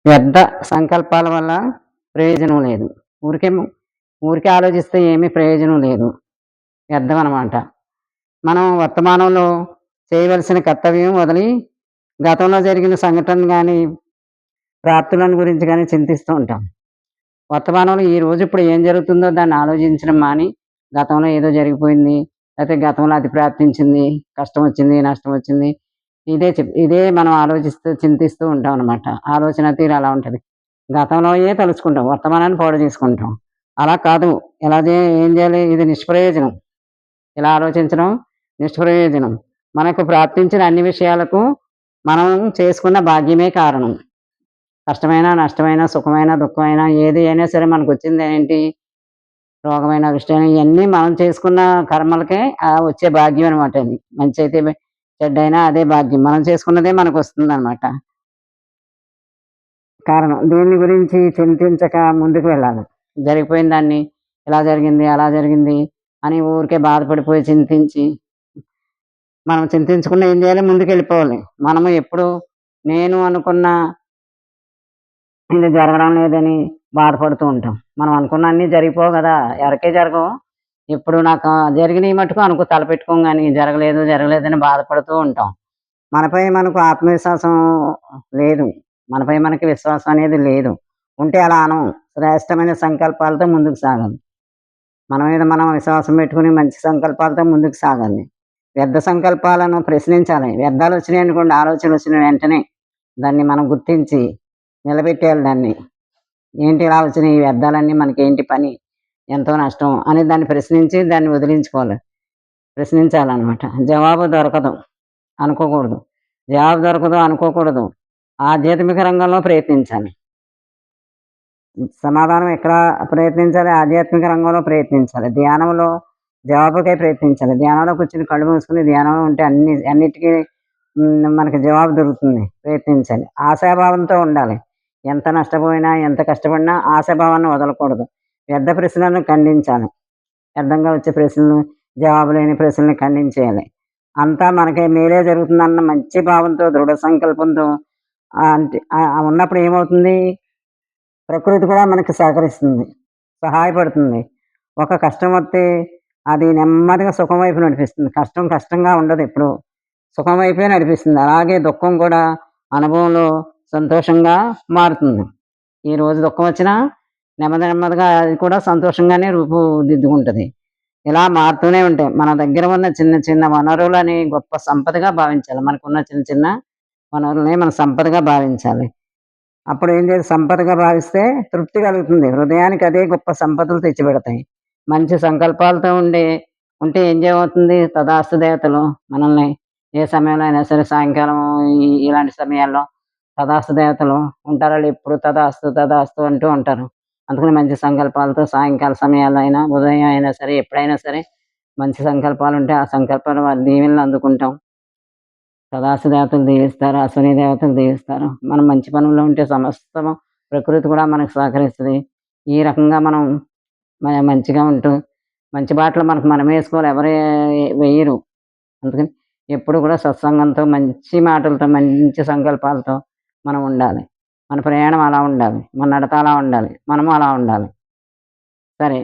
వ్యర్థ సంకల్పాల వల్ల ప్రయోజనం లేదు. ఊరికే ఊరికే ఆలోచిస్తే ఏమీ ప్రయోజనం లేదు. వ్యర్థం అనమాట. మనం వర్తమానంలో చేయవలసిన కర్తవ్యం వదిలి, గతంలో జరిగిన సంఘటనలు గానీ, ప్రాప్తులను గురించి గానీ చింతిస్తూ ఉంటాం. వర్తమానంలో ఈరోజు ఇప్పుడు ఏం జరుగుతుందో దాన్ని ఆలోచించడం మాని, గతంలో ఏదో జరిగిపోయింది, లేతే గతంలో అది ప్రాప్తించింది, కష్టమొచ్చింది, నష్టమొచ్చింది. ఇదే మనం ఆలోచిస్తూ, చింతిస్తూ ఉంటామనమాట. ఆలోచన తీరు అలా ఉంటది. గతంలోయే తలుచుకుంటాం. వర్తమానాన్ని పాడు చేసుకుంటాం. అలా కాదు. ఏం చేయాలి? ఇది నిష్ప్రయోజనం. ఇలా ఆలోచించడం నిష్ప్రయోజనం. మనకు ప్రాప్తించిన అన్ని విషయాలకు మనం చేసుకున్న భాగ్యమే కారణం. కష్టమైనా, నష్టమైనా, సుఖమైనా, దుఃఖమైనా ఏది అయినా సరే మనకొచ్చిందేంటి? రోగమైన, అరిష్టమైన ఇయన్నీ మనం చేసుకున్న కర్మలకే వచ్చే భాగ్యం అనమాట అది. మంచైతే చెడ్డైనా అదే భాగ్యం. మనం చేసుకున్నదే మనకొస్తుందనమాట. కారణం. దీని గురించి చింతించక ముందుకు వెళ్ళాలి. జరిగిపోయిన దాన్ని ఇలా జరిగింది, అలా జరిగింది అని ఊరికే బాధపడిపోయి చింతించి, మనం చింతించకుండా ఏం చేయాలి? ముందుకెళ్ళిపోవాలి. మనము ఎప్పుడు నేను అనుకున్న ఇది జరగడం లేదని బాధపడుతూ ఉంటాం. మనం అనుకున్నన్నీ జరిగిపోవు గదా! ఎవరికీ జరగవు. ఇప్పుడు నాకు జరిగినయి మటుకు తలపెట్టుకోం గానీ, జరగలేదని బాధపడుతూ ఉంటాం. మనపై మనకు ఆత్మవిశ్వాసం లేదు. మనపై మనకి విశ్వాసం అనేది లేదు. ఉంటే అలా అనం. శ్రేష్టమైన సంకల్పాలతో ముందుకు సాగాలి. మన మీద మనం విశ్వాసం పెట్టుకొని మంచి సంకల్పాలతో ముందుకు సాగాలి. వ్యర్థ సంకల్పాలను ప్రశ్నించాలి. వ్యర్థాలొచ్చినాయనుకోండి, ఆలోచనలొచ్చిన వెంటనే దాన్ని మనం గుర్తించి నిలబెట్టేయాలి దాన్ని. ఏంటి ఇలా వచ్చినాయి ఈ వ్యర్థాలన్నీ, మనకేంటి పని? ఎంతో నష్టం అని దాన్ని ప్రశ్నించి దాన్ని వదిలించుకోవాలి. ప్రశ్నించాలనమాట. జవాబు దొరకదు అనుకోకూడదు. జవాబు దొరకదు అనుకోకూడదు. ఆధ్యాత్మిక రంగంలో ప్రయత్నించాలి. సమాధానం ఎక్కడ ప్రయత్నించాలి? ఆధ్యాత్మిక రంగంలో ప్రయత్నించాలి. ధ్యానంలో జవాబుకై ప్రయత్నించాలి. ధ్యానంలో కూర్చొని కళ్ళు మూసుకొని ధ్యానంలో ఉంటే అన్నిటికి మనకి జవాబు దొరుకుతుంది. ప్రయత్నించాలి. ఆశాభావంతో ఉండాలి. ఎంత నష్టపోయినా, ఎంత కష్టపడినా ఆశాభావాన్ని వదలకూడదు. వ్యర్థ ప్రశ్నలను ఖండించాలి. వ్యర్థంగా వచ్చే ప్రశ్నలు, జవాబు లేని ప్రశ్నల్ని ఖండించేయాలి. అంతా మనకి మేలే జరుగుతుందన్న మంచి భావంతో, దృఢ సంకల్పంతో ఉన్నప్పుడు ఏమవుతుంది? ప్రకృతి కూడా మనకి సహకరిస్తుంది. సహాయపడుతుంది. ఒక కష్టం వస్తే అది నెమ్మదిగా సుఖం వైపు నడిపిస్తుంది. కష్టం కష్టంగా ఉండదెప్పుడూ. సుఖం వైపే నడిపిస్తుంది. అలాగే దుఃఖం కూడా అనుభవంలో సంతోషంగా మారుతుంది. ఈరోజు దుఃఖం వచ్చినా నెమ్మదిగా అది కూడా సంతోషంగానే రూపుదిద్దుకుంటది. ఇలా మారుతూనే ఉంటాయి. మన దగ్గర ఉన్న చిన్న చిన్న వనరులని గొప్ప సంపదగా భావించాలి. మనకున్న చిన్న చిన్న వనరులనే మన సంపదగా భావించాలి. అప్పుడు ఏం చేయాలి? సంపదగా భావిస్తే తృప్తి కలుగుతుంది. హృదయానికి అదే గొప్ప సంపదలు తెచ్చిపెడతాయి. మంచి సంకల్పాలతో ఉంటే ఏమవుతుంది? తదాస్తు దేవతలు మనల్ని ఏ సమయంలో అయినా సరే, సాయంకాలం ఇలాంటి సమయాల్లో తదాస్తు దేవతలు ఉంటారు. ఆళ్ళెప్పుడు తదాస్తు, తదాస్తు అంటూ ఉంటారు. అందుకని మంచి సంకల్పాలతో సాయంకాల సమయాల్లో అయినా, ఉదయం అయినా సరే, ఎప్పుడైనా సరే మంచి సంకల్పాలుంటే ఆ సంకల్పాల వారి దీవెనలు అందుకుంటాం. తదాస్తు దేవతలు దీవిస్తారు. అశ్విని దేవతలు దీవిస్తారు. మనం మంచి పనుల్లో ఉంటే సమస్తము ప్రకృతి కూడా మనకు సహకరిస్తది. ఈ రకంగా మనం మంచిగా ఉంటూ, మంచి బాటలు మనకు మనమే ఏసుకోవాలి. ఎవరు వెయ్యరు. అందుకని ఎప్పుడు కూడా సత్సంగంతో, మంచి మాటలతో, మంచి సంకల్పాలతో మనం ఉండాలి. మన ప్రయాణం అలా ఉండాలి. మన నడత అలా ఉండాలి. మనము అలా ఉండాలి. సరే.